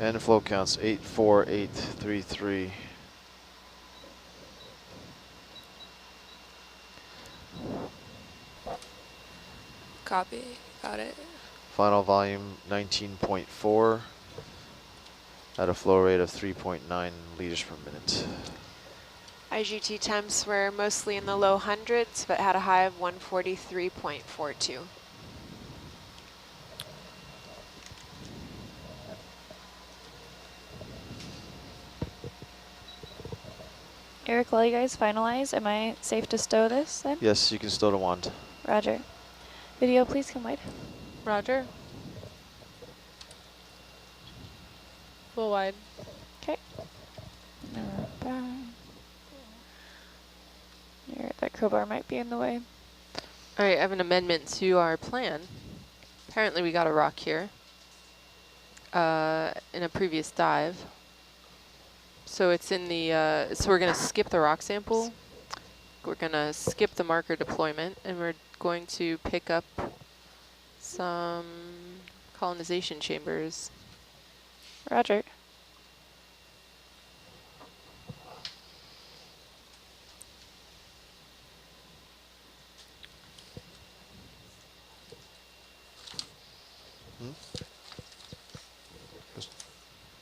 And flow counts 84833. Copy. Got it. Final volume 19.4 at a flow rate of 3.9 liters per minute. IGT temps were mostly in the low hundreds, but had a high of 143.42. Eric, while you guys finalize, am I safe to stow this then? Yes, you can stow the wand. Roger. Video, please come wide. Roger. Full wide. Okay. That crowbar might be in the way. All right, I have an amendment to our plan. Apparently we got a rock here in a previous dive. So it's in the, so we're gonna skip the rock sample. We're gonna skip the marker deployment, and we're going to pick up some colonization chambers. Roger.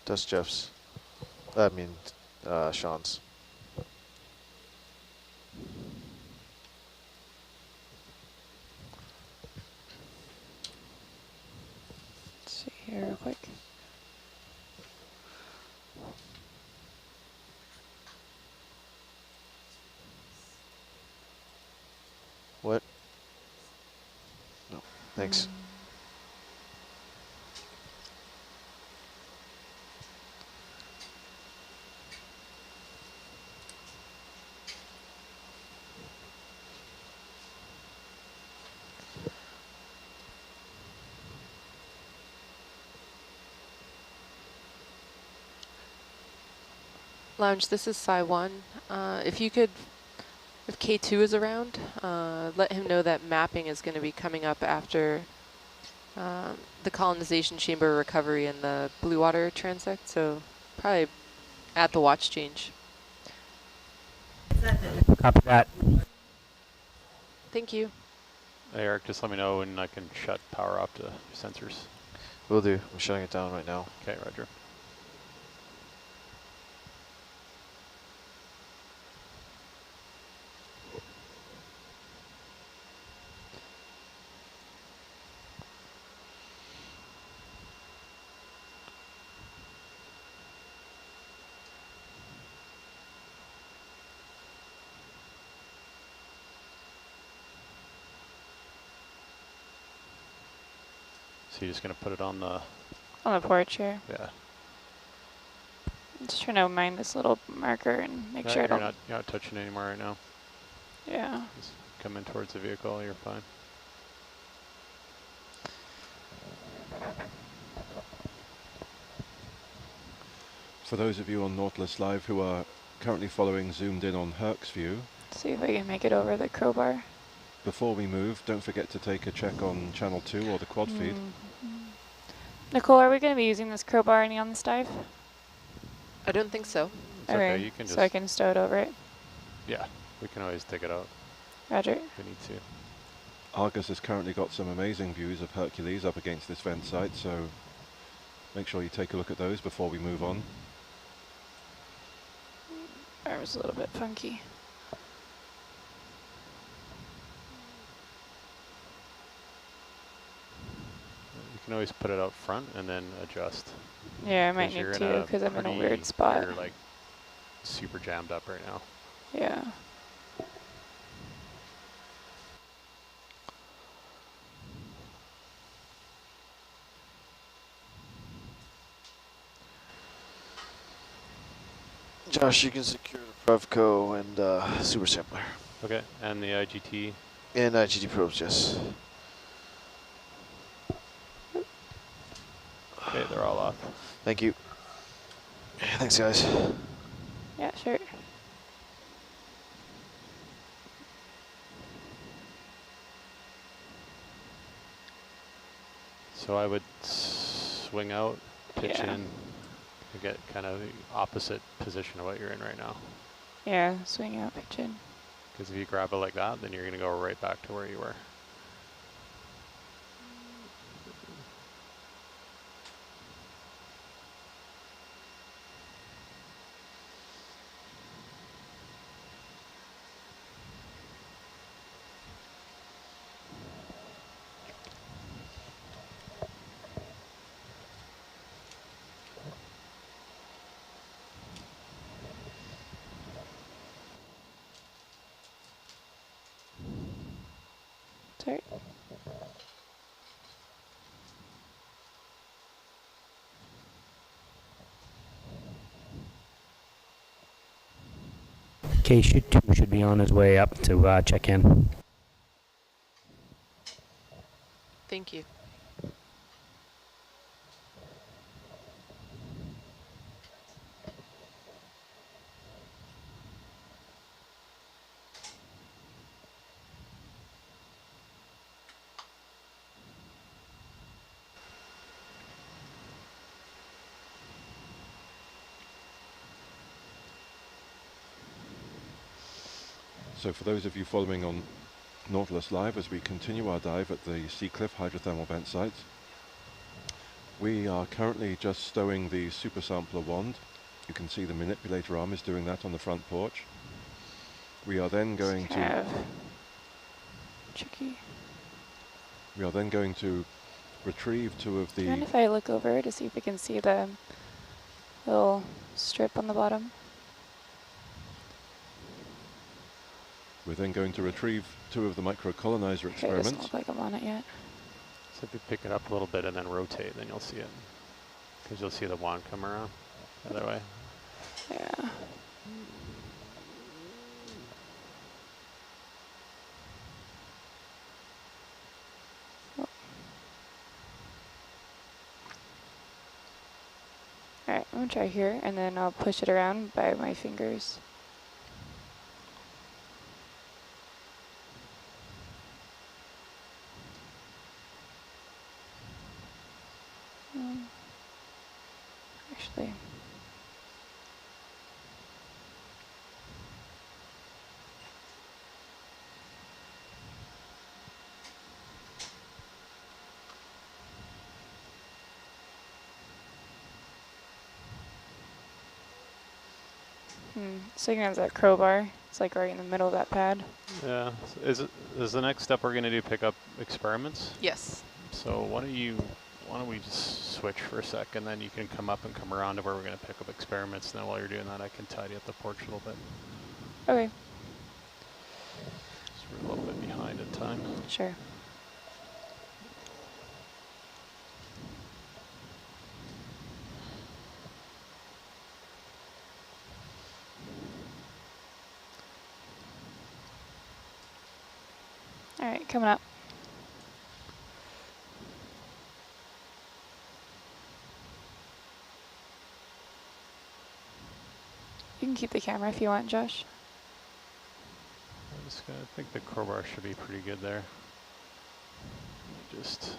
That's Jeff's. I mean, Sean's. Let's see here real quick. What? No, thanks. Lounge, this is Psi 1. If you could, if K2 is around, let him know that mapping is going to be coming up after the colonization chamber recovery and the blue water transect, so probably at the watch change. Copy that. Thank you. Hey Eric, just let me know when I can shut power off to sensors. Will do. I'm shutting it down right now. Okay, roger. So you're just gonna put it on the porch here. yeah. I'm just trying to mind this little marker and make sure I don't. You're not touching it anymore right now. Yeah. Just come in towards the vehicle. You're fine. For those of you on Nautilus Live who are currently following zoomed in on Herc's view, See if I can make it over the crowbar. before we move, don't forget to take a check on channel 2 or the quad feed. Nicole, are we going to be using this crowbar any on this dive? I don't think so. It's okay. You can just. So I can stow it over it. Yeah, we can always take it out Roger. if we need to. Argus has currently got some amazing views of Hercules up against this vent site, so make sure you take a look at those before we move on. Arm's a little bit funky. You can always put it out front and then adjust. Yeah, I might need to because I'm in a weird spot. You're like super jammed up right now. Yeah. Josh, you can secure the Prevco and super sampler. Okay, and the IGT. And IGT probes, yes. Okay, they're all off. Thank you. Thanks, guys. Yeah, sure. So I would swing out, pitch Yeah. in. You get kind of the opposite position of what you're in right now. Yeah, swing out, pitch in. Because if you grab it like that, then you're going to go right back to where you were. Sorry. K2 should be on his way up to check in. Thank you. So for those of you following on Nautilus Live, as we continue our dive at the Sea Cliff hydrothermal vent site, we are currently just stowing the super sampler wand. You can see the manipulator arm is doing that on the front porch. We are then going to Tricky. we are then going to retrieve two of Do you mind the if I look over to see if we can see the little strip on the bottom? we're then going to retrieve two of the microcolonizer Okay, it doesn't experiments. look like I'm on it yet. So if you pick it up a little bit and then rotate, then you'll see it. Because you'll see the wand come around the other way. Yeah. Alright, I'm gonna try here, and then I'll push it around by my fingers. Actually, so you can have that crowbar. It's like right in the middle of that pad. Yeah. So is the next step we're going to do pick up experiments? Yes. So why don't we just switch for a sec, and then you can come up and come around to where we're going to pick up experiments. And then while you're doing that, I can tidy up the porch a little bit. Okay, So we're a little bit behind in time. sure. Alright, coming up. You can keep the camera if you want, Josh. I think the crowbar should be pretty good there. Just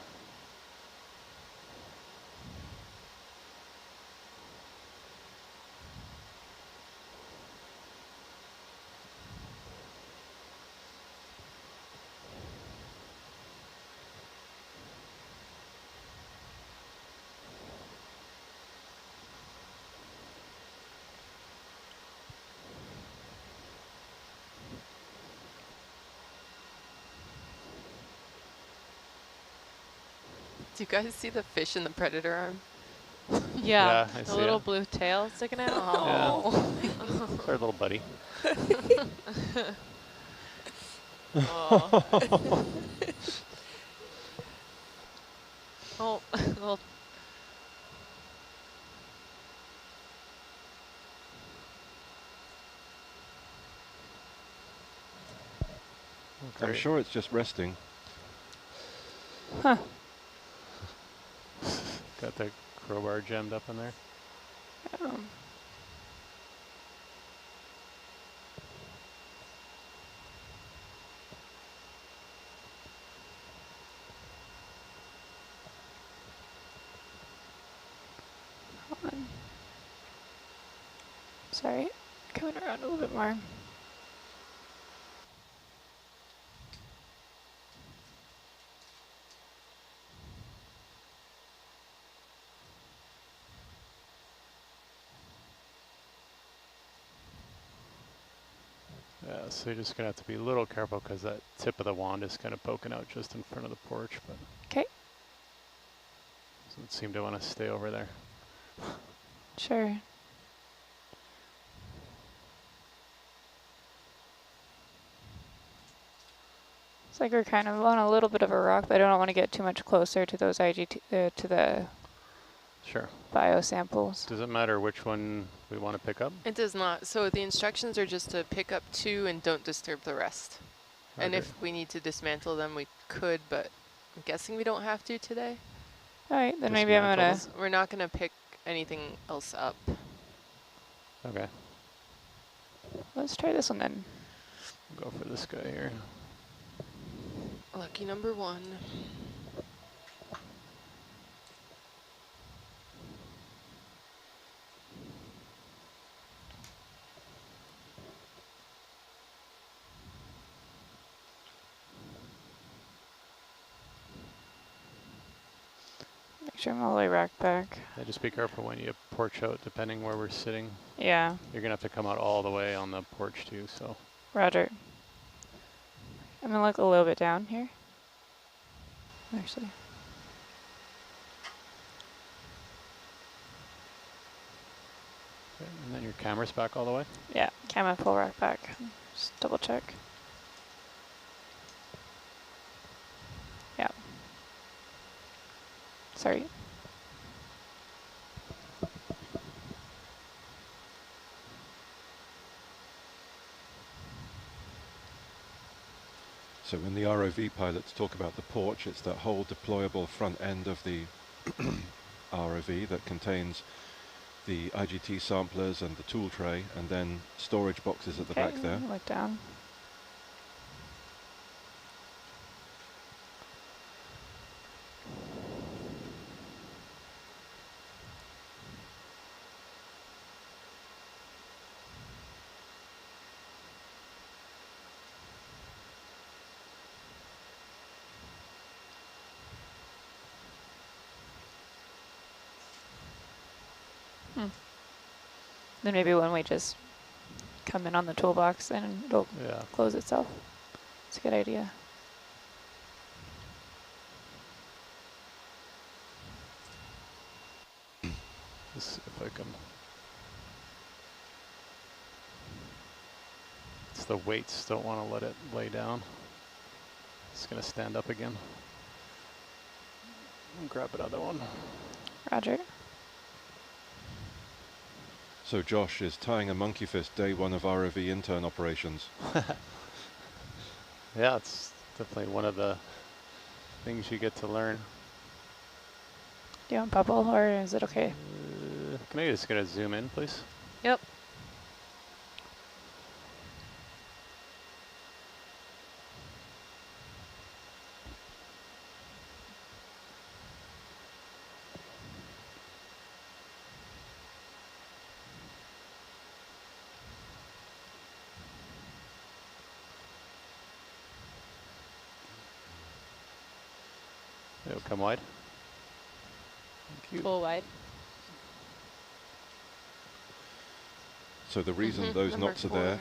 Do you guys see the fish in the predator arm? Yeah, I the see little it. blue tail sticking out. Oh. It's our little buddy. Oh. Oh, well, I'm Great. sure it's just resting. Huh. Got the crowbar jammed up in there. Um, hold on. Sorry, coming around a little bit more. Yeah, so you're just gonna have to be a little careful because that tip of the wand is kind of poking out just in front of the porch, but Okay, doesn't seem to want to stay over there. sure. It's like we're kind of on a little bit of a rock, but I don't want to get too much closer to those IGT, to the Sure. bio samples. Does it matter which one we want to pick up? It does not. So the instructions are just to pick up 2 and don't disturb the rest. And Okay. if we need to dismantle them, we could, but I'm guessing we don't have to today. All right, then maybe I'm Dismantle gonna. them? We're not going to pick anything else up. Okay, Let's try this one then. go for this guy here. Lucky number 1. Make sure I'm all the way racked back. Yeah, just be careful when you porch out, depending where we're sitting. Yeah, You're gonna have to come out all the way on the porch too, so. Roger. I'm gonna look a little bit down here. Actually. Okay, and then your camera's back all the way? Yeah, camera full rack back. Just double check. Yeah. Sorry. So when the ROV pilots talk about the porch, it's that whole deployable front end of the ROV that contains the IGT samplers and the tool tray, and then storage boxes at the back there. Look down. Then maybe when we just come in on the toolbox and it'll Yeah. close itself. It's a good idea. Let's see if I can. It's the weights, don't want to let it lay down. It's gonna stand up again. Grab another one. Roger. So Josh is tying a monkey fist day 1 of ROV intern operations. Yeah, it's definitely one of the things you get to learn. Do you want bubble or is it okay? Can I just get a zoom in, please? Yep. It'll come wide. Thank you. Full wide. So the reason those number knots are 4. there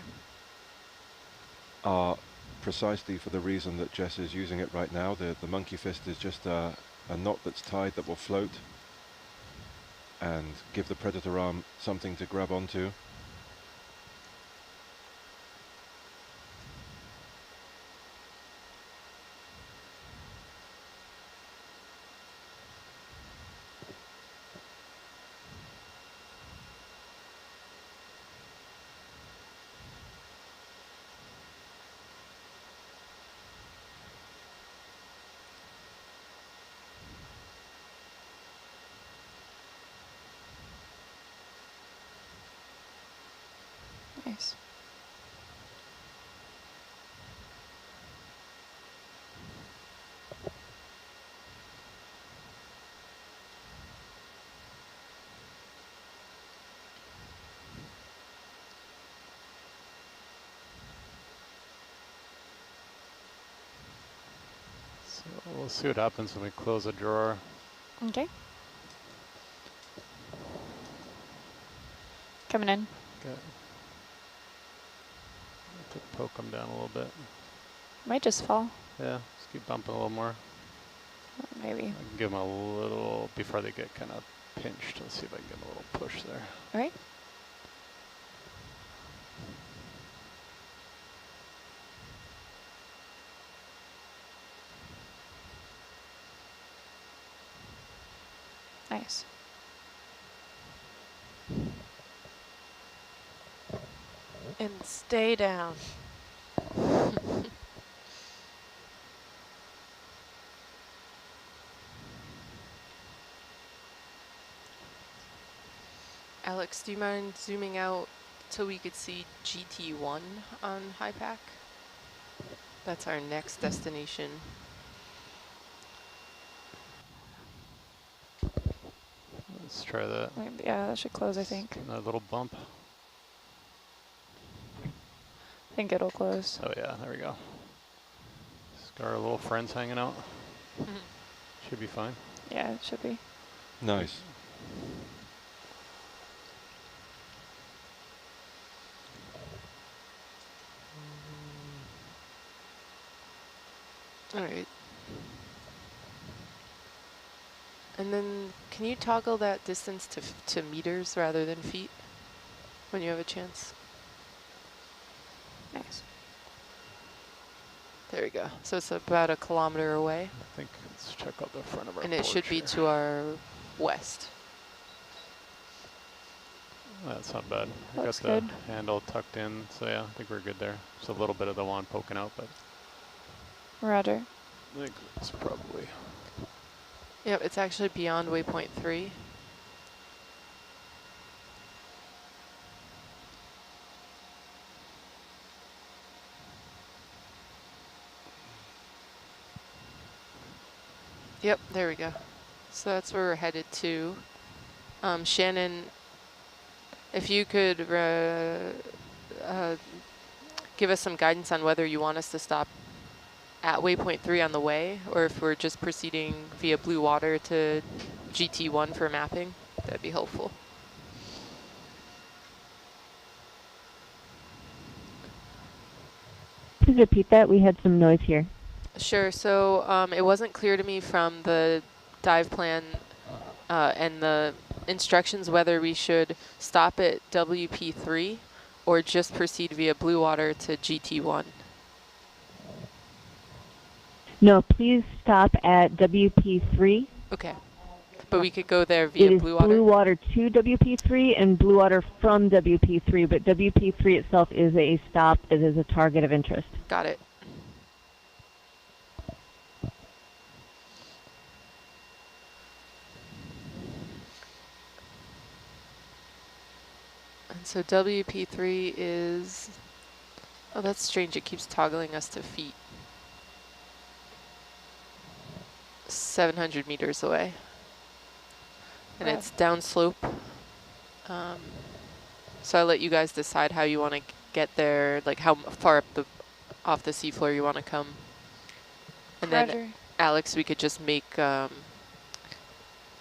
are precisely for the reason that Jess is using it right now. The monkey fist is just a knot that's tied that will float and give the predator arm something to grab onto. We'll see what happens when we close a drawer. Okay. Coming in. Okay. To poke them down a little bit. Might just fall. Yeah, just keep bumping a little more. Maybe. I can give them a little, before they get kind of pinched, let's see if I can give them a little push there. All right. Nice. And stay down. Alex, do you mind zooming out so we could see GT1 on high pack? That's our next destination. Let's try that. Maybe, yeah, that should close, I think. That little bump. I think it'll close. Oh yeah, there we go. Just got our little friends hanging out. Should be fine. Yeah, it should be. Nice. All right. And then can you toggle that distance to meters rather than feet when you have a chance? Nice. There we go. So it's about 1 kilometer away. I think let's check out the front of our And it should porch be here. to our west. That's not bad. We got Looks the good. handle tucked in, so yeah, I think we're good there. Just a little bit of the wand poking out, but Roger. I think it's probably. Yep, it's actually beyond waypoint 3. Yep, there we go. So that's where we're headed to. Shannon, if you could give us some guidance on whether you want us to stop at waypoint 3 on the way, or if we're just proceeding via blue water to GT1 for mapping, that'd be helpful. Please repeat that. We had some noise here. Sure. So it wasn't clear to me from the dive plan and the instructions whether we should stop at WP3 or just proceed via blue water to GT1. No, please stop at WP3. Okay. But we could go there via It is blue water? blue water to WP3 and blue water from WP3, but WP3 itself is a stop that is a target of interest. Got it. And so WP3 is, oh, that's strange. It keeps toggling us to feet. 700 meters away. And it's downslope. So I'll let you guys decide how you want to get there, like how far up off the seafloor you want to come. And Roger. then, Alex, we could just make, I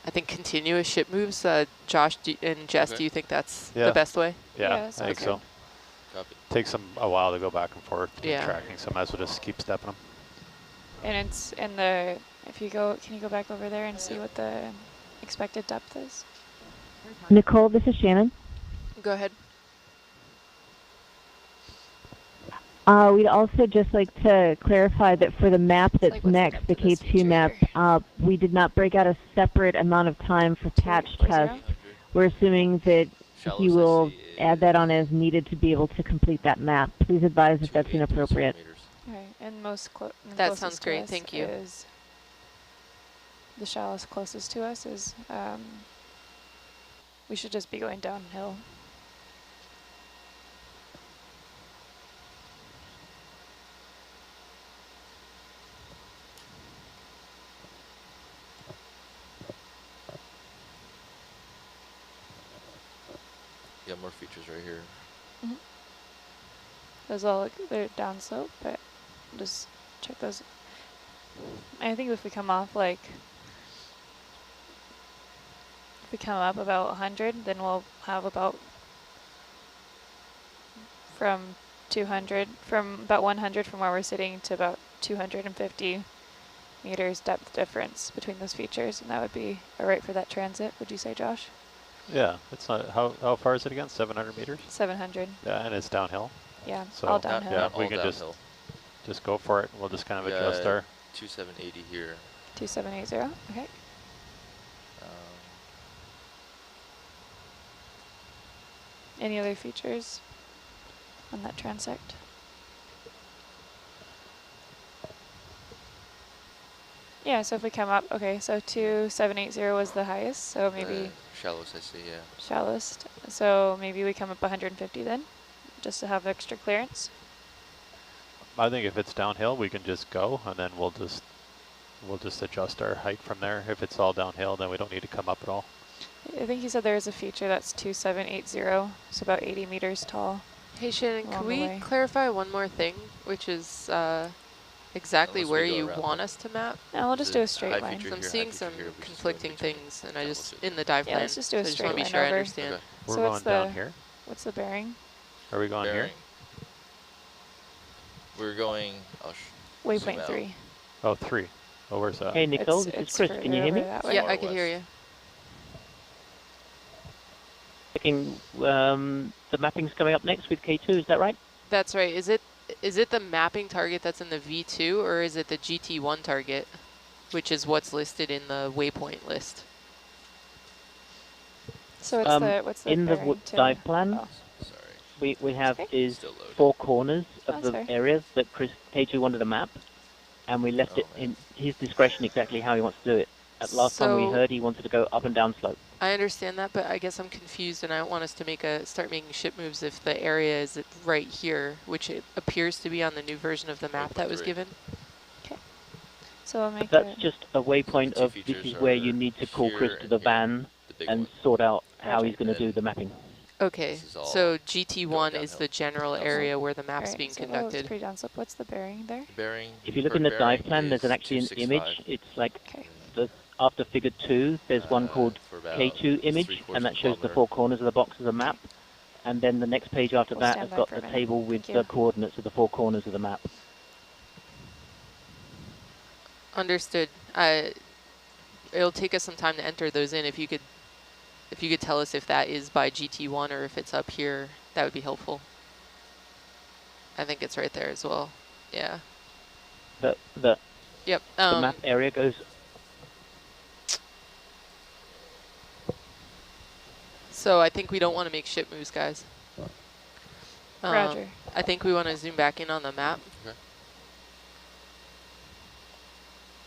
think, continuous ship moves. Josh and Jess, do you think that's the best way? Yeah, Yeah, I think so. Copy. Takes them a while to go back and forth Yeah. tracking, so might as well just keep stepping them. And it's in the, if you go, can you go back over there and see what the expected depth is? Nicole, this is Shannon. Go ahead. We'd also just like to clarify that for the map that's like what's the next, the depth of this K2 map, feature we did not break out a separate amount of time for patch 240. tests. We're assuming that you will add that on as needed to be able to complete that map. Please advise if that's inappropriate. Okay, and most That closest sounds to great, us thank you. Is the shallowest closest to us is, we should just be going downhill. Yeah, more features right here. Those all look, they're downslope, but just check those. I think if we come off like, if we come up about 100, then we'll have about from 200, from about 100 from where we're sitting to about 250 meters depth difference between those features, and that would be all right for that transit, would you say, Josh? Yeah, it's not, how far is it again? 700 meters? 700. Yeah, and it's downhill. Yeah, So all downhill. yeah, all we can downhill. just go for it. We'll just kind of adjust our 2780 here. 2780, okay. Any other features on that transect? Yeah, so if we come up, okay, so 2780 was the highest, so maybe Shallowest, I see, yeah. shallowest. So maybe we come up 150 then, just to have extra clearance. I think if it's downhill, we can just go, and then we'll just adjust our height from there. If it's all downhill, then we don't need to come up at all. I think he said there is a feature that's 2780, so about 80 meters tall. Hey Shannon, along can the we way. clarify one more thing, which is exactly Unless we where go you around want them. us to map? No, we'll just do a straight high line. feature I'm here, seeing high some feature here, we just conflicting go in between. things, and Yeah, in the dive Yeah, plan. let's just do a so I just straight want to be line sure I over. understand. Okay. We're So going what's down the- here. What's the bearing? Are we going here? Bearing. We're going, Waypoint out. 3. Oh, 3. Oh, where's that? Hey, Nicole, this is It's Chris. further Can you hear over me? that way. Yeah, Far I can hear west. you. Checking, the mapping's coming up next with K2, is that right? That's right. Is it the mapping target that's in the V2, or is it the GT1 target, which is what's listed in the waypoint list? So what's the in the bearing to? dive plan, Oh, Sorry. we have Okay. is Still loaded. 4 corners of Oh, the sorry. areas that Chris K2 wanted to map, and we left Oh, it man. in his discretion exactly how he wants to do it. At last time we So- heard he wanted to go up and down slope. I understand that, but I guess I'm confused, and I don't want us to start making ship moves if the area is right here, which it appears to be on the new version of the map that was 1.3. given. so we'll make That's it. just a waypoint The two of this features is where are you need to call here Chris to and the here, van the big and one. sort out how Roger. he's going to And do then the mapping. Okay, This is all so GT1 going is downhill. the general Downslope. area where the map's Alright, being so that was conducted. pretty downslope. What's the bearing there? The bearing. If you look per in the bearing dive plan, there's is actually an 265. image. It's like Okay. after figure 2, there's one called for about K2 image, 3/4 and that shows the kilometer. 4 corners of the box of the map. And then the next page after We'll that stand has by got for a the minute. table with Thank the you. coordinates of the 4 corners of the map. Understood. It'll take us some time to enter those in. If you could tell us if that is by GT1 or if it's up here, that would be helpful. I think it's right there as well. Yeah. The Yep. map area goes. So I think we don't want to make ship moves, guys. Roger. I think we want to zoom back in on the map. Okay.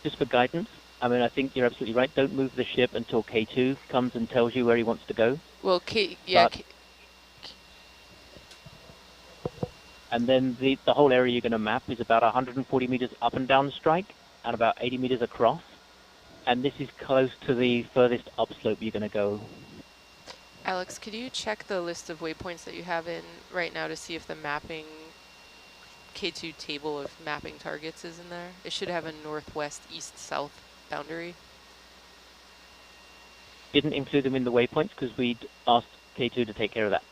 Just for guidance, I mean, I think you're absolutely right. Don't move the ship until K2 comes and tells you where he wants to go. Well, But- And then the whole area you're going to map is about 140 meters up and down strike and about 80 meters across. And this is close to the furthest upslope you're going to go. Alex, could you check the list of waypoints that you have in right now to see if the mapping K2 table of mapping targets is in there? It should have a northwest, east, south boundary. Didn't include them in the waypoints because we'd asked K2 to take care of that.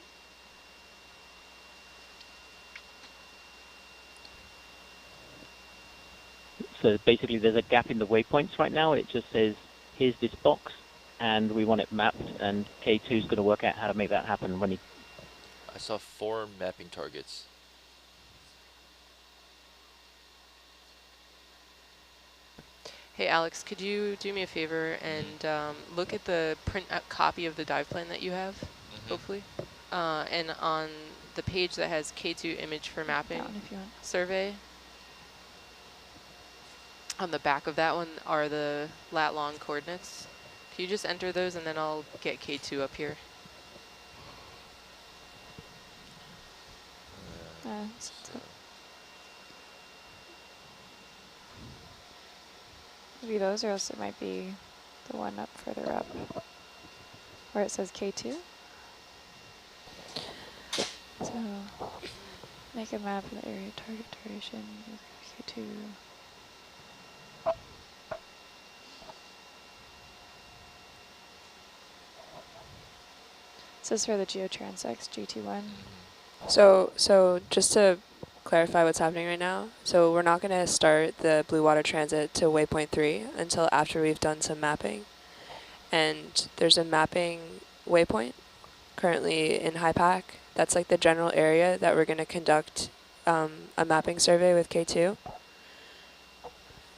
So basically there's a gap in the waypoints right now. It just says, here's this box, and we want it mapped, and K2 is going to work out how to make that happen when he... I saw 4 mapping targets. Hey Alex, could you do me a favor and look at the print out copy of the dive plan that you have, hopefully? And on the page that has K2 image for mapping Down if you want. survey, on the back of that one are the lat-long coordinates. Can you just enter those and then I'll get K2 up here? Maybe those, or else it might be the one up further up where it says K2. So make a map of the area target duration K2. This is for the geotransects, GT1. So just to clarify what's happening right now, so we're not going to start the blue water transit to waypoint 3 until after we've done some mapping. And there's a mapping waypoint currently in HIPAC. That's like the general area that we're going to conduct a mapping survey with K2.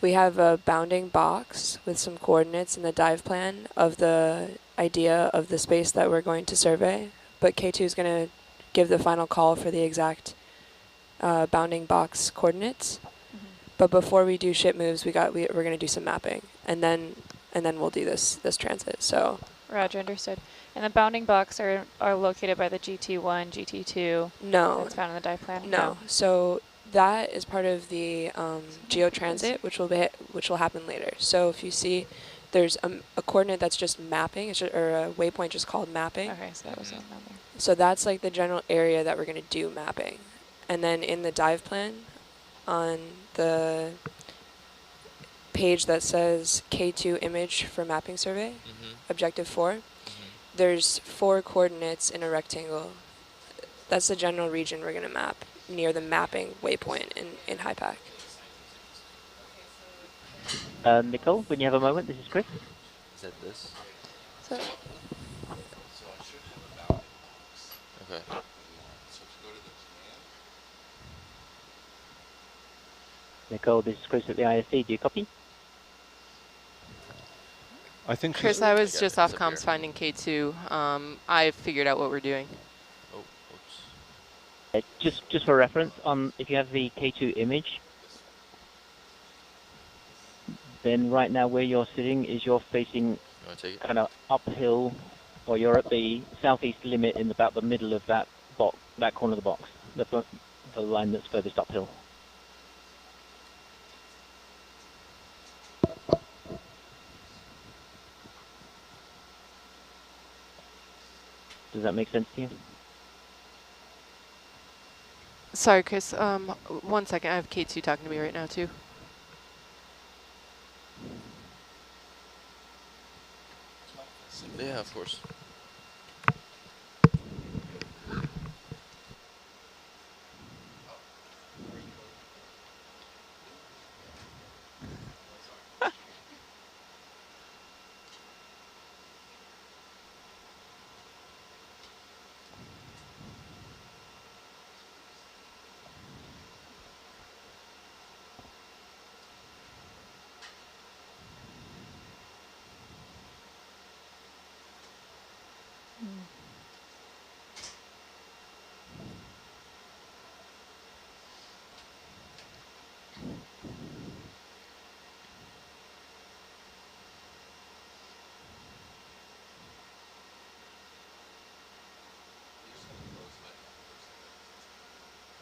We have a bounding box with some coordinates in the dive plan of the idea of the space that we're going to survey, but K2 is going to give the final call for the exact bounding box coordinates. But before we do ship moves, we're going to do some mapping, and then we'll do this transit. So Roger, understood. And the bounding box are located by the GT1, GT2. No. That's found in the dive plan. No. So that is part of the geotransit, which will happen later. So if you see, there's a coordinate that's just mapping, or a waypoint just called mapping. Okay, so that was on mapping. So that's like the general area that we're going to do mapping. And then in the dive plan, on the page that says K2 image for mapping survey, objective 4, there's 4 coordinates in a rectangle. That's the general region we're going to map near the mapping waypoint in HIPAC. Nicole, when you have a moment, this is Chris. Is that this? So Okay. Nicole, this is Chris at the ISC. Do you copy? I think Chris, I was just off comms finding K2. I figured out what we're doing. Oh, oops. Just for reference, if you have the K2 image, then right now where you're sitting is you're facing kind of uphill, or you're at the southeast limit in about the middle of that box, that corner of the box, the line that's furthest uphill. Does that make sense to you? Sorry, Chris. 1 second. I have K2 talking to me right now, too. Yeah, of course.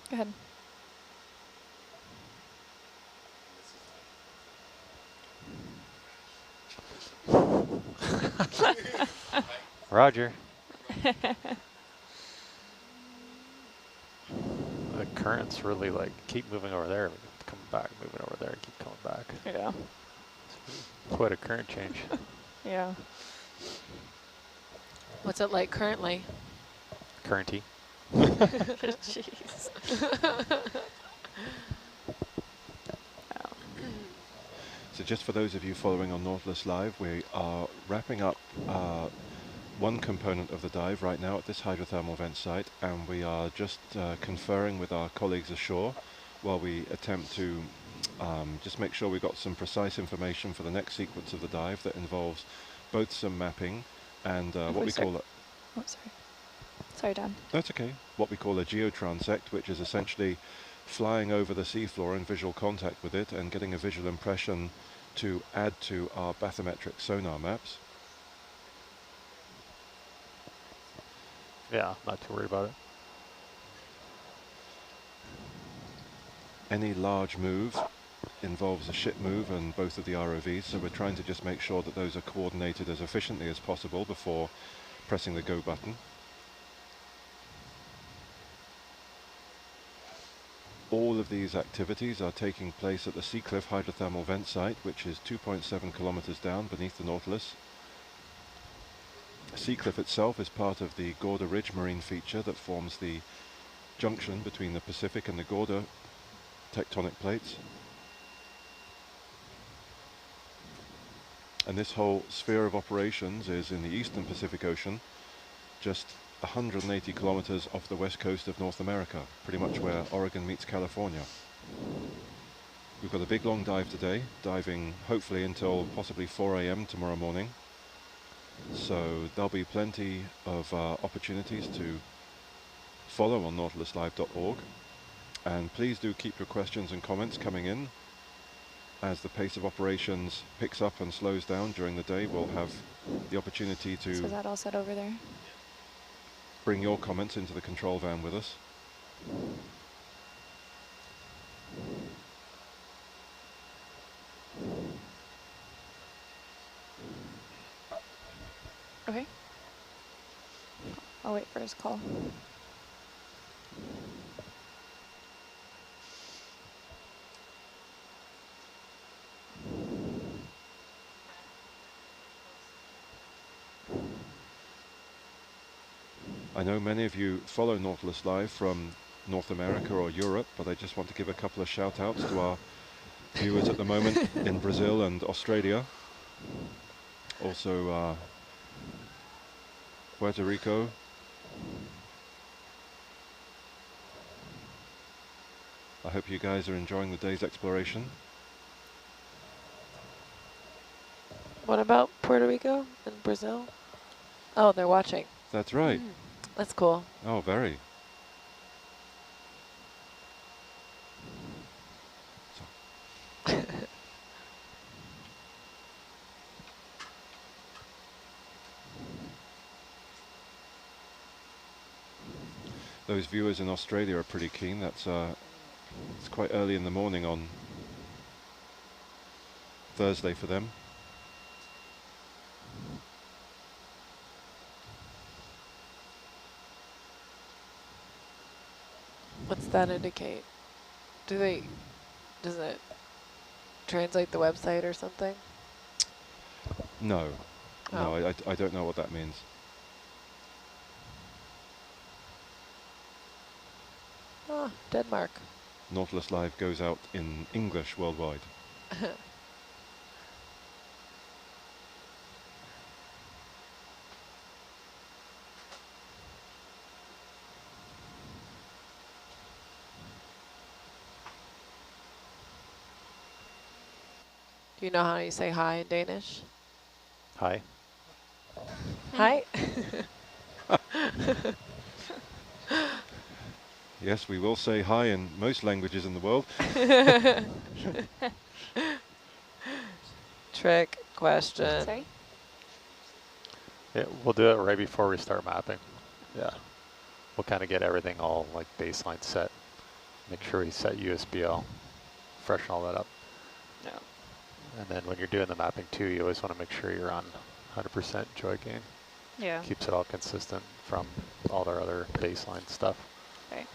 Go ahead. Roger. The currents really keep moving over there, coming back, moving over there, keep coming back. Yeah. Quite a current change. Yeah. What's it like currently? Currenty. Jeez. So just for those of you following on Nautilus Live, we are wrapping up one component of the dive right now at this hydrothermal vent site, and we are just conferring with our colleagues ashore while we attempt to just make sure we've got some precise information for the next sequence of the dive that involves both some mapping and what we call Oh, sorry. Sorry, Dan. That's okay. What we call a geotransect, which is essentially flying over the seafloor in visual contact with it and getting a visual impression to add to our bathymetric sonar maps. Yeah, not too worried about it. Any large move involves a ship move and both of the ROVs, so we're trying to just make sure that those are coordinated as efficiently as possible before pressing the go button. All of these activities are taking place at the Seacliff hydrothermal vent site, which is 2.7 kilometers down beneath the Nautilus. sea cliff itself is part of the Gorda Ridge marine feature that forms the junction between the Pacific and the Gorda tectonic plates. And this whole sphere of operations is in the eastern Pacific Ocean, just 180 kilometers off the west coast of North America, pretty much where Oregon meets California. We've got a big long dive today, diving hopefully until possibly 4 a.m. tomorrow morning. So there'll be plenty of opportunities to follow on nautiluslive.org. And please do keep your questions and comments coming in. As the pace of operations picks up and slows down during the day, we'll have the opportunity to So is that all set over there? bring your comments into the control van with us. Okay. I'll wait for his call. I know many of you follow Nautilus Live from North America or Europe, but I just want to give a couple of shout outs to our viewers at the moment in Brazil and Australia. Also Puerto Rico. I hope you guys are enjoying the day's exploration. What about Puerto Rico and Brazil? Oh, they're watching. That's right. That's cool. Oh, very. Those viewers in Australia are pretty keen. That's it's quite early in the morning on Thursday for them. What's that indicate? Does it translate the website or something? No. Oh. No, I don't know what that means. Oh, Denmark. Nautilus Live goes out in English worldwide. Do you know how you say hi in Danish? Hi. Hi. Yes, we will say hi in most languages in the world. Trick question. Sorry? Yeah, we'll do it right before we start mapping. Yeah. We'll kind of get everything all like baseline set. Make sure we set USBL, freshen all that up. No. And then when you're doing the mapping too, you always want to make sure you're on 100% joy gain. Yeah. Keeps it all consistent from all our other baseline stuff. Right.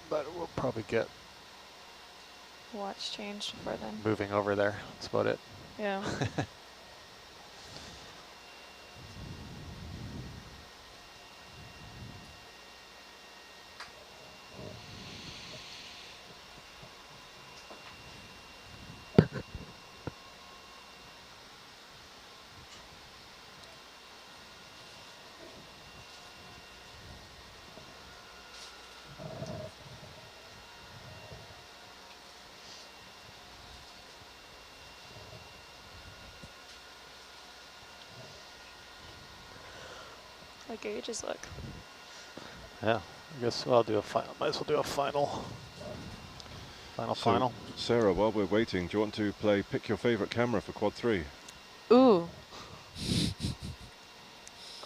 But we'll probably get Watch changed before then. moving over there. That's about it. Yeah. How gauges look. Yeah, I guess I'll do a final. Might as well do a final. Final. Sarah, while we're waiting, do you want to play Pick Your Favorite Camera for Quad 3? Ooh.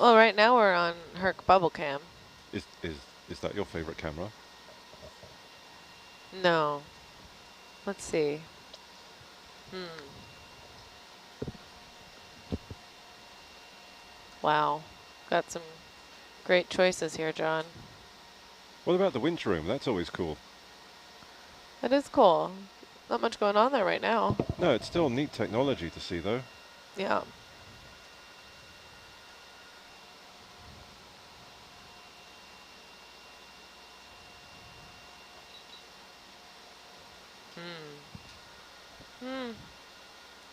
Well, right now we're on Herc Bubble Cam. Is that your favorite camera? No. Let's see. Wow. Got some great choices here, John. What about the winch room? That's always cool. That is cool. Not much going on there right now. No, it's still neat technology to see, though. Yeah.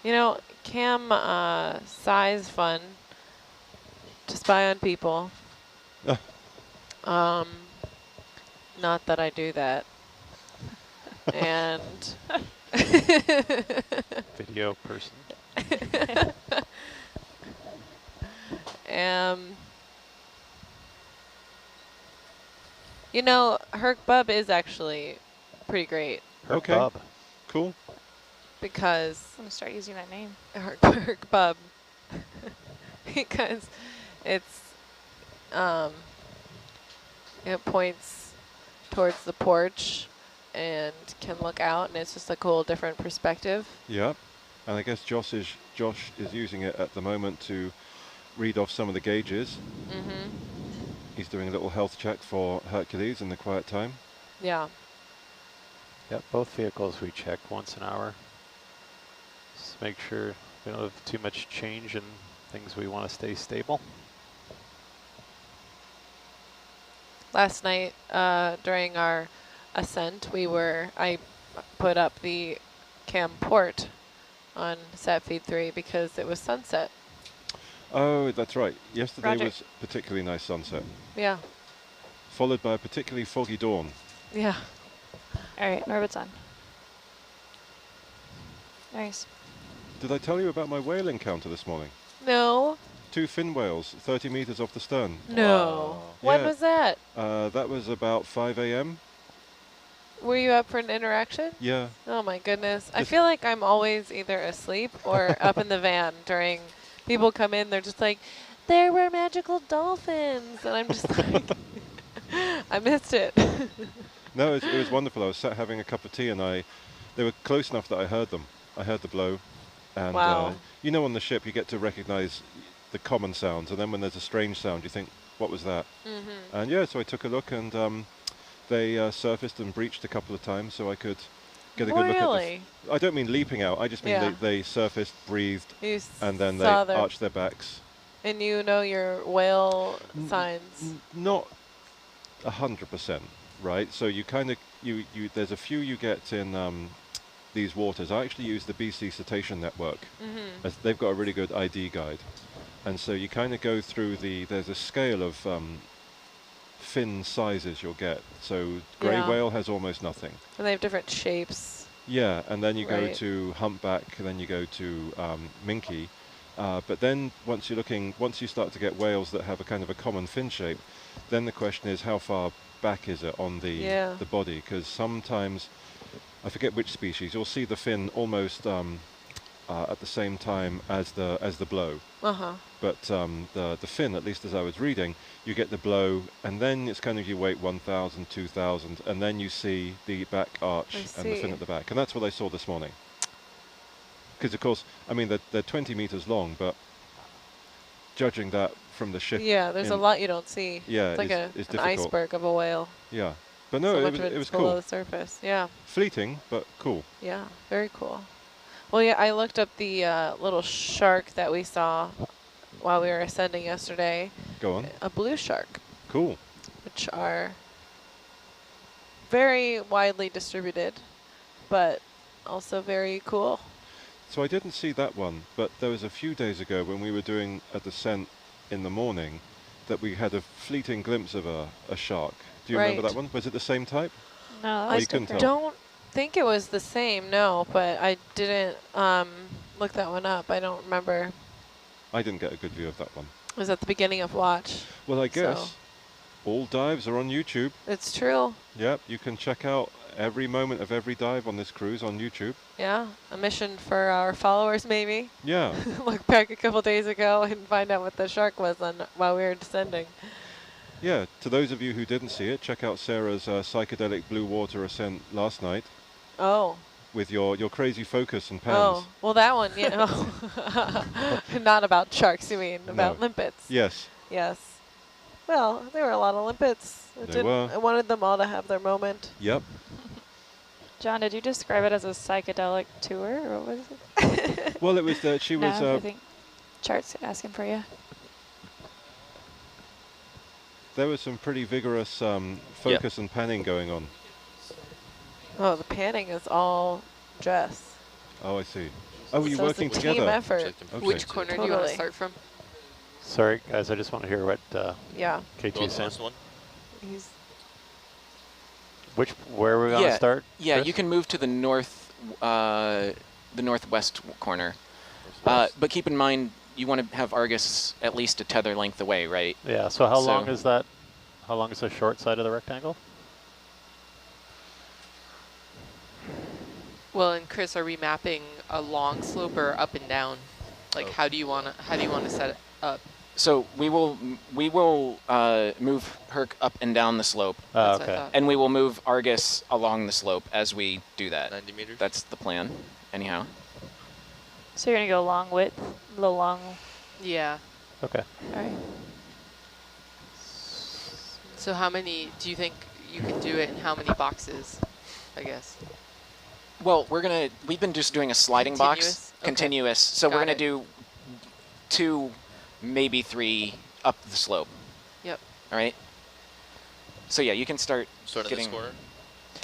You know, cam size fun to spy on people. Not that I do that. And Video person. You know, Herc Bub is actually pretty great. Okay. Bub. Cool. Because I'm gonna start using that name. Herc Bub. Because it's it points towards the porch and can look out, and it's just a cool different perspective. Yeah. And I guess Josh is using it at the moment to read off some of the gauges. He's doing a little health check for Hercules in the quiet time. Yeah. Yep, both vehicles we check once an hour. Just make sure we don't have too much change and things we want to stay stable. Last night during our ascent, I put up the cam port on sat feed 3 because it was sunset. Oh, that's right. Yesterday Roger. was particularly nice sunset. Yeah. Followed by a particularly foggy dawn. Yeah. All right, orbit's on. Nice. Did I tell you about my whale encounter this morning? No. 2 fin whales, 30 meters off the stern. No. When was that? That was about 5 a.m. Were you up for an interaction? Yeah. Oh my goodness. I feel like I'm always either asleep or up in the van during people come in, they're just like, there were magical dolphins. And I'm just like, I missed it. No, it was wonderful. I was sat having a cup of tea and they were close enough that I heard them. I heard the blow. And wow. you know, on the ship you get to recognize the common sounds, and then when there's a strange sound you think, what was that? And yeah, so I took a look, and they surfaced and breached a couple of times so I could get a good look at it. I don't mean leaping out, I just mean they surfaced, breathed, and then they arched their backs. And you know your whale signs? Not 100%, right? So you kind of, there's a few you get in these waters. I actually use the BC Cetacean Network, as they've got a really good ID guide. And so you kind of go through there's a scale of fin sizes you'll get. So grey whale has almost nothing. And they have different shapes. Yeah, and then you go to humpback, and then you go to minke. But then once you start to get whales that have a kind of a common fin shape, then the question is how far back is it on the body? Because sometimes, I forget which species, you'll see the fin almost at the same time as the blow. But the fin, at least as I was reading, you get the blow, and then it's kind of you wait 1,000, 2,000, and then you see the back arch and the fin at the back. And that's what I saw this morning. Because, of course, I mean, they're 20 meters long, but judging that from the ship... Yeah, there's a lot you don't see. Yeah, it's like an iceberg of a whale. Yeah. But no, so it was below cool. The surface. Yeah. Fleeting, but cool. Yeah, very cool. Well, yeah, I looked up the little shark that we saw while we were ascending yesterday. Go on. A blue shark. Cool. Which are very widely distributed, but also very cool. So I didn't see that one, but there was a few days ago when we were doing a descent in the morning that we had a fleeting glimpse of a shark. Do you remember that one? Was it the same type? No, I don't think it was the same, no, but I didn't look that one up. I don't remember. I didn't get a good view of that one. It was at the beginning of watch. Well, I guess all dives are on YouTube. It's true. Yep, you can check out every moment of every dive on this cruise on YouTube. Yeah, a mission for our followers maybe. Yeah. Look back a couple days ago and find out what the shark was on while we were descending. Yeah, to those of you who didn't see it, check out Sarah's psychedelic blue water ascent last night. Oh. With your crazy focus and pans. Oh, well that one, you know. Not about sharks, you mean, about limpets. Yes. Yes. Well, there were a lot of limpets. I wanted them all to have their moment. Yep. John, did you describe it as a psychedelic tour, or what was it? Well, it was that she was chart's asking for you. There was some pretty vigorous focus and panning going on. Oh, the panning is all Jess. Oh, I see. Oh, you're So it's a working team together. effort. Okay. Which corner do you want to start from? Sorry, guys, I just want to hear what Yeah. K2's saying. One? He's Where are we going to start? Yeah, Chris? you can move to the northwest corner. But keep in mind, you want to have Argus at least a tether length away, right? Yeah, so how long is that? How long is the short side of the rectangle? Well, and Chris, are we mapping a long slope or up and down? Like, how do you want to set it up? So we will move Herc up and down the slope. That's what I thought. And we will move Argus along the slope as we do that. 90 meters? That's the plan, anyhow. So you're going to go long width, a little long. Yeah. Okay. All right. So how many do you think you can do it in how many boxes, I guess? Well, we've been just doing a sliding box. Okay. Continuous. So Got we're going it. to do 2, maybe 3 up the slope. Yep. All right? So yeah, you can start Start in getting... this corner,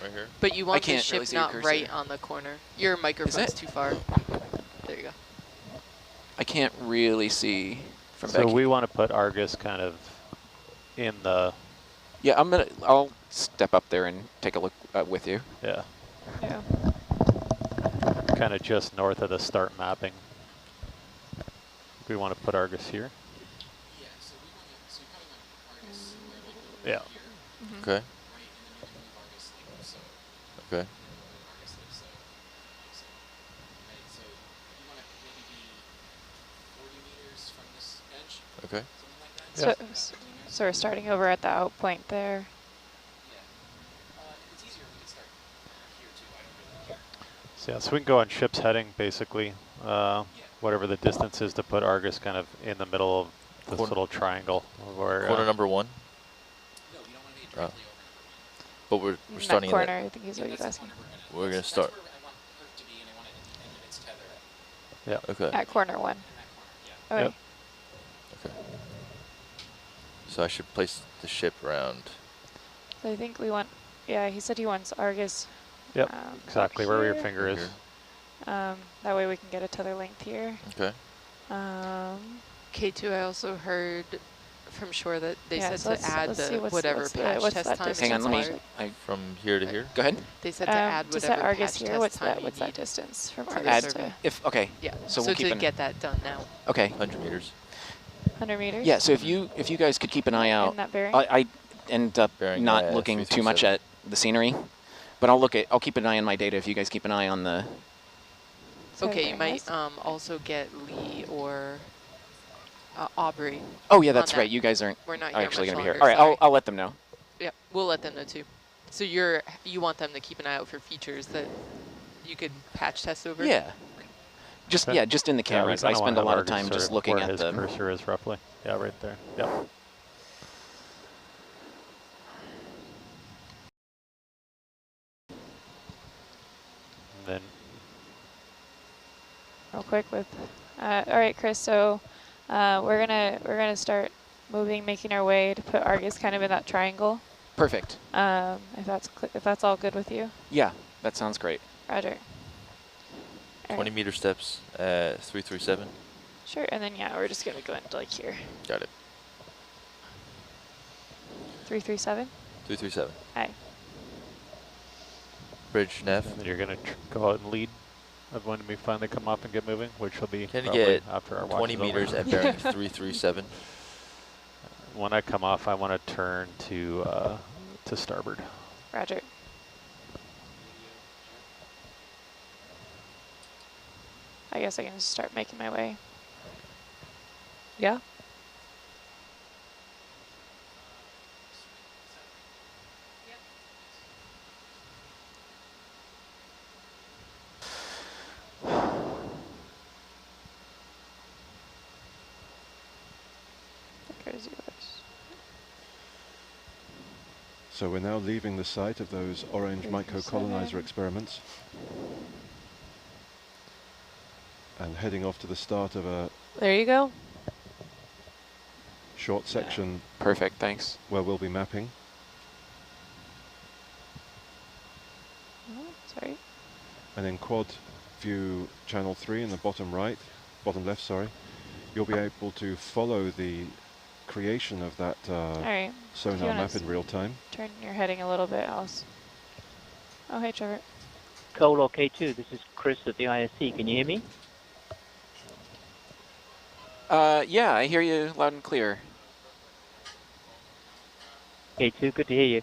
right here. But you want the can't ship really see your not cursor. right on the corner. Your microphone's too far. There you go. I can't really see from back So here. we want to put Argus kind of in the... Yeah, I'll step up there and take a look with you. Yeah. Yeah. Kind of just north of the start mapping. We want to put Argus here. Yeah. Okay. Okay. Okay. So, so we're starting over at the out point there. So yeah, so we can go on ship's heading, basically. Whatever the distance is to put Argus kind of in the middle of this little triangle. Where, Corner number 1? But we're starting corner, in that. I think is what he's asking. We're going to start. Yeah. Okay. At corner 1. Okay. Yep. Okay. So I should place the ship around. So I think we want, yeah, he said he wants Argus. Yep, exactly where your finger is. That way we can get a tether length here. Okay. K2, I also heard from shore that they Yeah, said so to add the whatever patch test time. Hang on, let me... From here to here? Go ahead. They said to add to set whatever Argus patch here, test what's time that you need distance from to Argus the survey. to? Okay. Yeah, So so we'll keep to get that done now. Okay. 100 meters. 100 meters? Yeah, so if you guys could keep an eye out. In that bearing? I end up Bearing, not looking too much at the scenery, but I'll keep an eye on my data if you guys keep an eye on the... Okay, you might also get Lee or Aubrey. Oh yeah, that's on that. right. You guys aren't We're not actually here going much to be here. longer, All right, sorry. I'll let them know. Yep, we'll let them know too. So you want them to keep an eye out for features that you could patch test over? Yeah. Just just in the cameras. I spend a lot of time just looking at his the cursor is roughly. Yeah, right there. Yep. And then Real quick with, all right, Chris. So we're gonna start moving, making our way to put Argus kind of in that triangle. Perfect. If that's all good with you. Yeah, that sounds great. Roger. 20 meter steps at 337. Sure, and then yeah, we're just gonna go into like here. Got it. 337. 337. Hi. Bridge nav. And then you're going to go out and lead of when we finally come up and get moving, which will be Can you probably get after our watch 20 is meters over. at bearing 337? When I come off, I want to turn to starboard. Roger. I guess I can just start making my way. Yeah. So we're now leaving the site of those orange microcolonizer experiments. and heading off to the start of a There you go. short section. Perfect, thanks. Where we'll be mapping. Oh, sorry. And in quad view channel 3 in the bottom left, sorry, you'll be able to follow the creation of that Alright. sonar map in real time. Turn your heading a little bit, Alice. Oh, hey, Trevor. Cole or K2, this is Chris at the ISC. Can you hear me? Yeah, I hear you loud and clear. K2, good to hear you.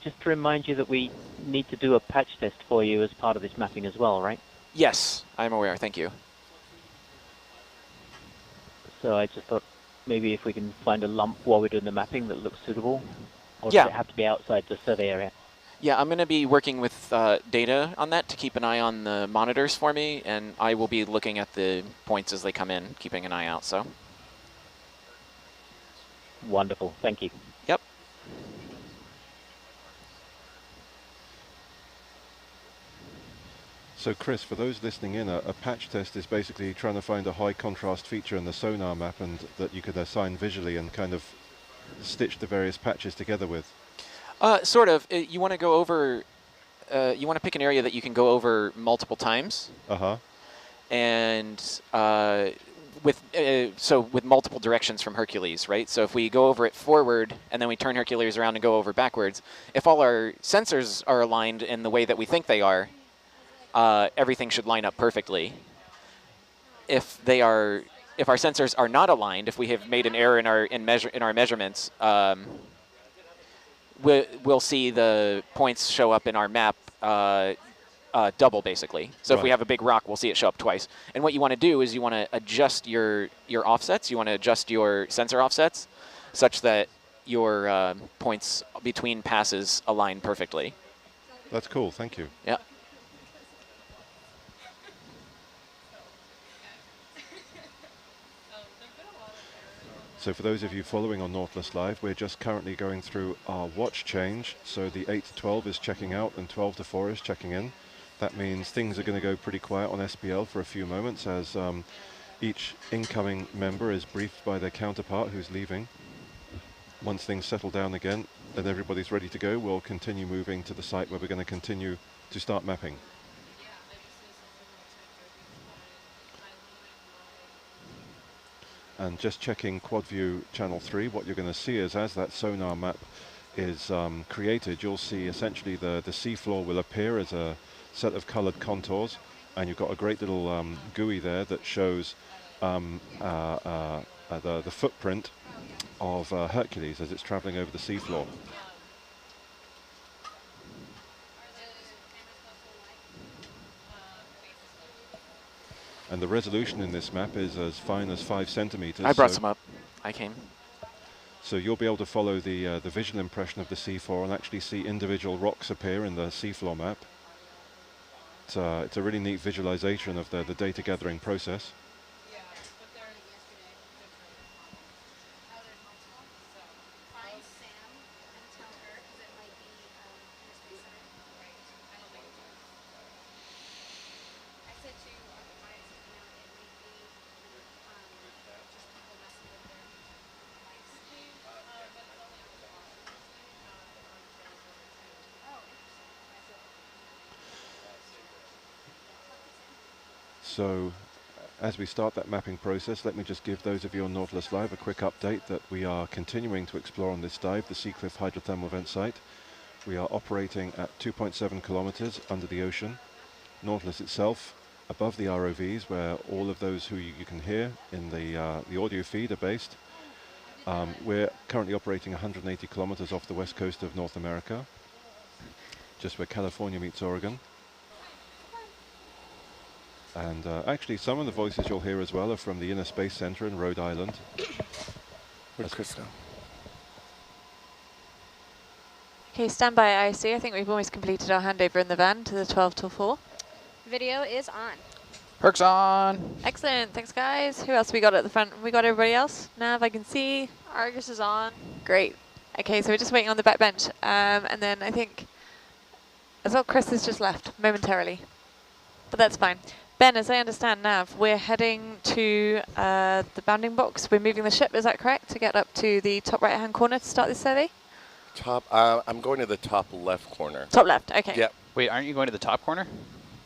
Just to remind you that we need to do a patch test for you as part of this mapping as well, right? Yes, I'm aware, thank you. So I just thought maybe if we can find a lump while we're doing the mapping that looks suitable, or Yeah. does it have to be outside the survey area? Yeah, I'm going to be working with data on that to keep an eye on the monitors for me, and I will be looking at the points as they come in, keeping an eye out, so. Wonderful, thank you. Yep. So Chris, for those listening in, a patch test is basically trying to find a high contrast feature in the sonar map and that you could assign visually and kind of stitch the various patches together with. Sort of. You want to go over, you want to pick an area that you can go over multiple times. Uh-huh. And with multiple directions from Hercules, right? So if we go over it forward and then we turn Hercules around and go over backwards, if all our sensors are aligned in the way that we think they are, everything should line up perfectly. If our sensors are not aligned, if we have made an error in our measurements, we'll see the points show up in our map double, basically. So if we have a big rock, we'll see it show up twice. And what you want to do is you want to adjust your offsets. You want to adjust your sensor offsets such that your points between passes align perfectly. That's cool, thank you. Yeah. So for those of you following on Nautilus Live, we're just currently going through our watch change. So the 8 to 12 is checking out and 12 to 4 is checking in. That means things are going to go pretty quiet on SPL for a few moments as each incoming member is briefed by their counterpart who's leaving. Once things settle down again and everybody's ready to go, we'll continue moving to the site where we're going to continue to start mapping. And just checking quad view channel 3, what you're going to see is as that sonar map is created, you'll see essentially the seafloor will appear as a set of colored contours, and you've got a great little GUI there that shows the footprint of Hercules as it's traveling over the seafloor. And the resolution in this map is as fine as 5 centimeters. I brought some up. I came. So you'll be able to follow the visual impression of the seafloor and actually see individual rocks appear in the seafloor map. It's a really neat visualization of the data gathering process. So as we start that mapping process, let me just give those of you on Nautilus Live a quick update that we are continuing to explore on this dive, the Sea Cliff hydrothermal vent site. We are operating at 2.7 kilometers under the ocean. Nautilus itself above the ROVs, where all of those who you can hear in the audio feed are based. We're currently operating 180 kilometers off the west coast of North America, just where California meets Oregon. And actually some of the voices you'll hear as well are from the Inner Space Center in Rhode Island. Where's Chris now? Okay, stand by IC. I think we've almost completed our handover in the van to the 12 till 4. Video is on. Herc's on. Excellent, thanks guys. Who else we got at the front? We got everybody else? Nav, I can see. Argus is on. Great. Okay, so we're just waiting on the back bench. And then I think, as well, Chris has just left momentarily. But that's fine. Ben, as I understand, Nav, we're heading to the bounding box. We're moving the ship, is that correct, to get up to the top right-hand corner to start this survey? Top, I'm going to the top left corner. Top left, okay. Yep. Wait, aren't you going to the top corner?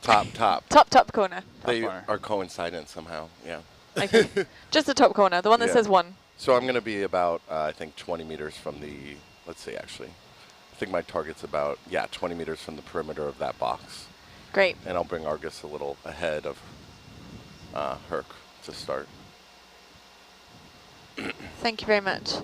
Top. Top corner. They are coincident somehow, yeah. Okay, just the top corner, the one that says 1. So I'm going to be about, I think, 20 meters from the, let's see, actually. I think my target's about, 20 meters from the perimeter of that box. Great. And I'll bring Argus a little ahead of Herc to start. Thank you very much.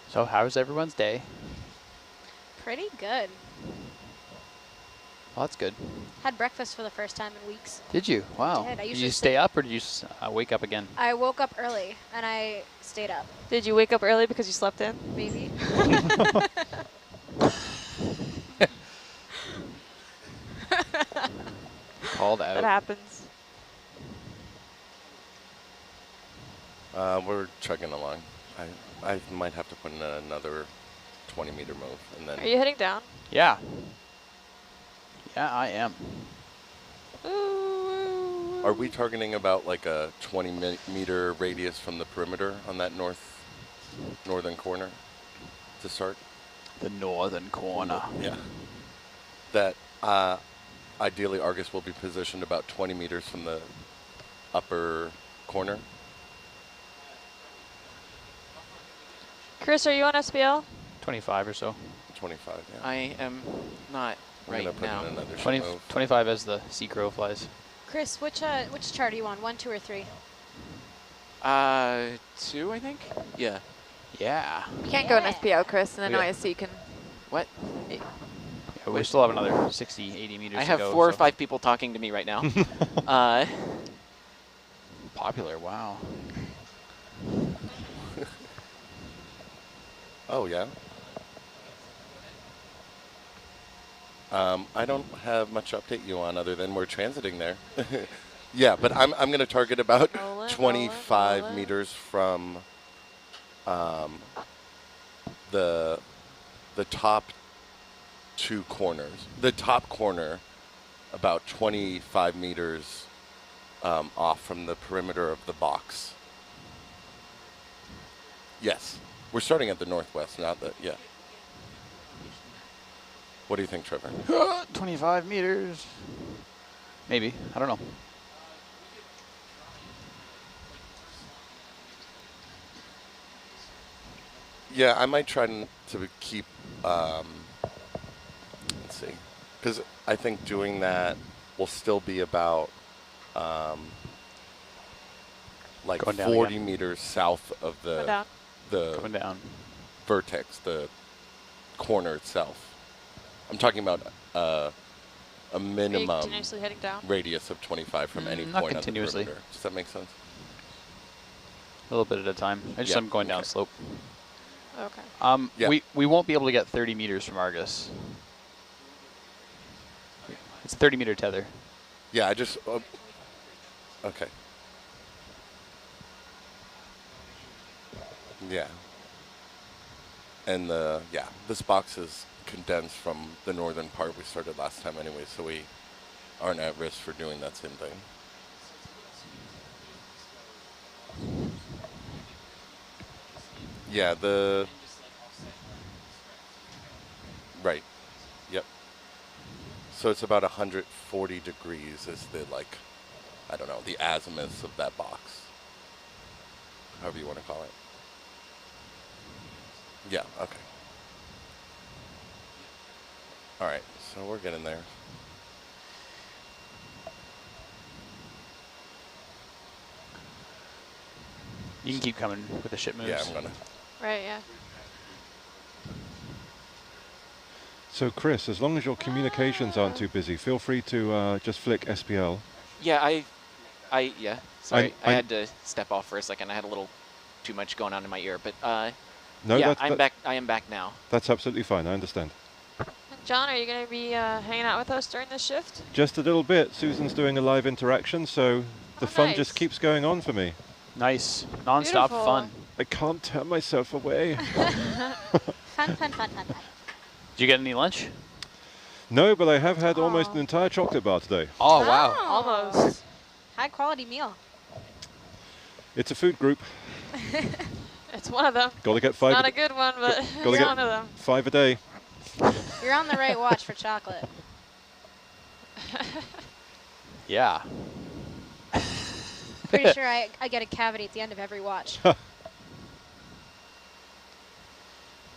So how's everyone's day? Pretty good. Well, that's good. Had breakfast for the first time in weeks. Did you? Wow. I did. I Did usually you stay up or did you wake up again? I woke up early and I stayed up. Did you wake up early because you slept in? Maybe. Called out. That happens. We're chugging along. I might have to put in another 20-meter move, and then. Are you heading down? Yeah. Yeah, I am. Are we targeting about like a 20-meter radius from the perimeter on that northern corner to start? The northern corner. Yeah. That ideally Argus will be positioned about 20 meters from the upper corner. Chris, are you on SPL? 25 or so. 25, yeah. I am not right now. 25 as the sea crow flies. Chris, which chart are you on? 1, 2, or 3? 2, I think. Yeah. Yeah. You can't go in SPL, Chris, and then ISC can. What? Yeah, we still have another 60, 80 meters I to have go. 4 or 5 people talking to me right now. Popular, wow. Oh, yeah? I don't have much to update you on other than we're transiting there. Yeah, but I'm going to target about 25 meters from the top 2 corners. The top corner, about 25 meters off from the perimeter of the box. Yes. We're starting at the northwest, not the, yeah. What do you think, Trevor? 25 meters. Maybe. I don't know. Yeah, I might try to keep, let's see, because I think doing that will still be about like 40 meters south of the Going down. vertex, the corner itself. I'm talking about a minimum continuously heading down? radius of 25 from any not point continuously. on the perimeter. Does that make sense? A little bit at a time. I'm going down slope. Okay. We won't be able to get 30 meters from Argus. It's a 30-meter tether. Yeah, I just, okay. Yeah. And this box is condensed from the northern part we started last time anyway, so we aren't at risk for doing that same thing. Yeah, right. Yep. So it's about 140 degrees is the I don't know, the azimuth of that box. However you want to call it. Yeah, okay. All right, so we're getting there. You can keep coming with the ship moves. Yeah, I'm gonna. Right, yeah. So Chris, as long as your communications aren't too busy, feel free to just flick SPL. Yeah, yeah. Sorry, I had to step off for a second. I had a little too much going on in my ear, but no, yeah, I'm back. I am back now. That's absolutely fine. I understand. John, are you going to be hanging out with us during this shift? Just a little bit. Susan's doing a live interaction, so the fun just keeps going on for me. Nice. Non-stop fun. I can't tear myself away. Fun. Did you get any lunch? No, but I have had almost an entire chocolate bar today. Oh, wow. Almost. High quality meal. It's a food group. It's one of them. Got to get 5. Not a good one, but it's gotta get one of them. 5 a day. You're on the right watch for chocolate. Yeah. Pretty sure I get a cavity at the end of every watch.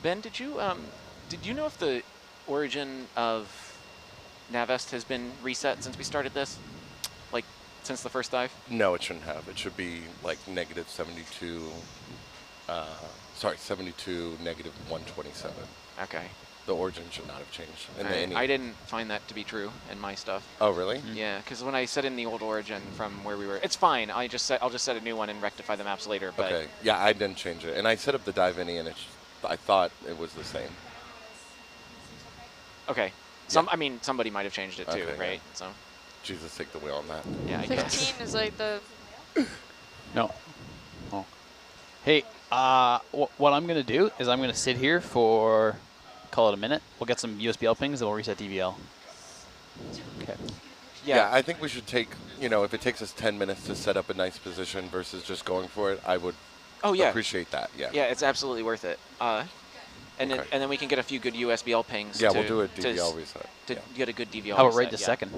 Ben, did you know if the origin of Navest has been reset since we started this? Like, since the first dive? No, it shouldn't have. It should be like -72, 72, -127. Okay. The origin should not have changed. I didn't find that to be true in my stuff. Oh, really? Yeah, because when I set in the old origin from where we were, it's fine. I'll just set a new one and rectify the maps later. But okay. Yeah, I didn't change it, and I set up the dive any, and I thought it was the same. Okay. I mean, somebody might have changed it too, right? Yeah. So. Jesus, take the wheel on that. Yeah, I 15 guess. is like the... No. Oh. Hey, what I'm going to do is I'm going to sit here for, call it a minute. We'll get some USBL pings, and we'll reset DVL. Okay. Yeah, I think we should take, if it takes us 10 minutes to set up a nice position versus just going for it, I would appreciate that, yeah. Yeah, it's absolutely worth it. And then we can get a few good USBL pings. Yeah, we'll do a DVL reset. To get a good DVL How about reset, right this second?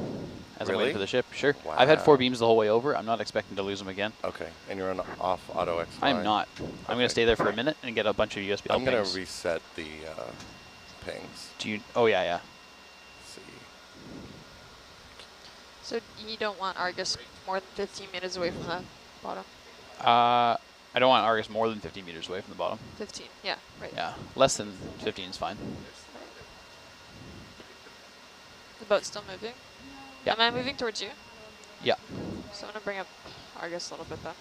As I'm waiting for the ship? Sure. Wow. I've had 4 beams the whole way over. I'm not expecting to lose them again. Okay, and you're on off auto X. I'm not. I'm going to stay there for a minute and get a bunch of USBL pings. I'm going to reset the pings. Do you? Oh, yeah, yeah. Let's see. So you don't want Argus more than 15 meters away from the bottom? I don't want Argus more than 15 meters away from the bottom. 15, yeah, right. Yeah, less than 15 is fine. The boat's still moving? Yeah. Am I moving towards you? Yeah. So I'm going to bring up Argus a little bit then.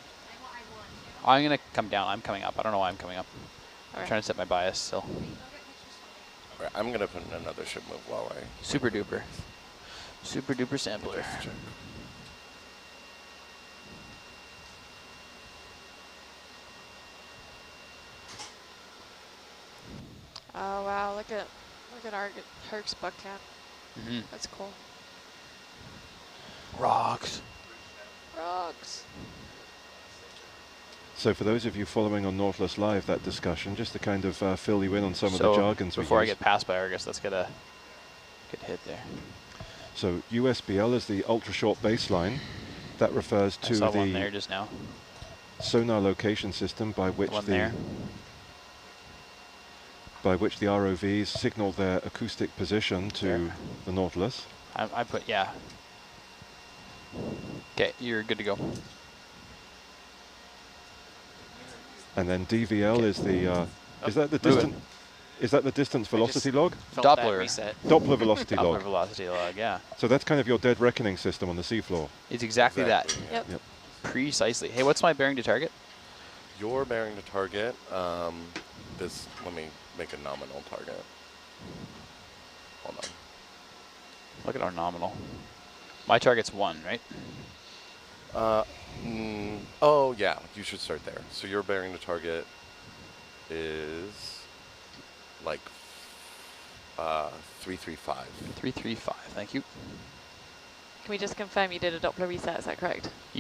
I'm going to come down. I'm coming up. I don't know why I'm coming up. Okay. I'm trying to set my bias still. All right, I'm going to put in another ship move while I... Super duper. Super duper sampler. Oh wow, look at Herc's buck cam. Mm-hmm. That's cool. Rocks. Rocks. So for those of you following on Nautilus Live, that discussion, just to kind of fill you in on some of the jargons we use. Before I get passed by Argus, let's get a good hit there. So USBL is the ultra short baseline. That refers to I saw the one there just now. sonar location system by which the ROVs signal their acoustic position to the Nautilus. I put, yeah. Okay, you're good to go. And then DVL is the is that the distance? Is that the distance velocity log? Doppler. Doppler velocity log. Doppler velocity log, yeah. So that's kind of your dead reckoning system on the seafloor. It's exactly that. Yep. Precisely. Hey, what's my bearing to target? Your bearing to target, let me make a nominal target. Hold on. Look at our nominal. My target's 1, right? Oh, yeah, you should start there. So your bearing to target is like 335. 335, thank you. Can we just confirm you did a Doppler reset, is that correct?